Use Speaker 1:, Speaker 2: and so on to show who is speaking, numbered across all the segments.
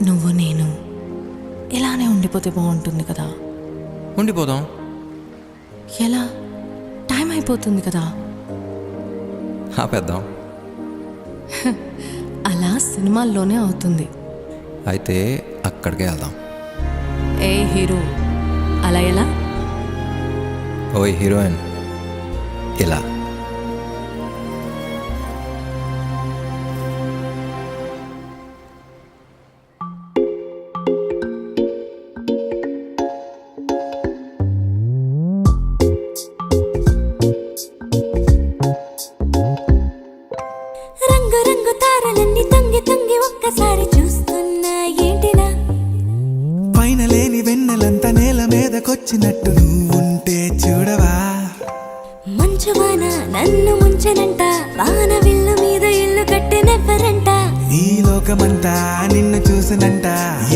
Speaker 1: నువ్వు నేను ఇలానే ఉండిపోతే బాగుంటుంది కదా.
Speaker 2: ఉండిపోదాం.
Speaker 1: ఎలా? టైం అయిపోతుంది కదా.
Speaker 2: ఆపేద్దాం.
Speaker 1: అలా సినిమాల్లోనే అవుతుంది.
Speaker 2: అయితే అక్కడికే వెళ్దాం.
Speaker 1: ఏ హీరో, అలా ఎలా?
Speaker 2: ఓయ్ హీరోయిన్, ఇలా.
Speaker 3: రంగు రంగు తారలన్నీ తొంగి తొంగి ఒక్కసారి చూస్తున్నా ఏంటిలా?
Speaker 4: పైన లేని వెన్నెలంతా నేల మీదకొచ్చినట్టు నువ్వుంటే చూడవా?
Speaker 3: మంచువాన నన్ను ముంచెనంట, వాన విల్లు మీద ఇల్లు కట్టెనెవ్వరంట.
Speaker 4: ఈ లోకమంతా నిన్ను చూసినంట,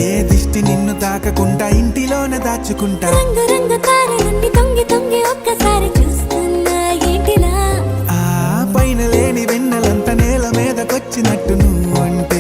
Speaker 4: ఏ దిష్టి నిన్ను తాకకుండా ఇంటిలోన దాచుకుంటా.
Speaker 3: రంగు రంగు తారలన్నీ తొంగి తొంగి ఒక్కసారి చూస్తున్నా ఏంటిలా?
Speaker 4: ఆ పైన లేని వెన్నెలంతా నేల మీదకొచ్చినట్టు నువ్వుంటే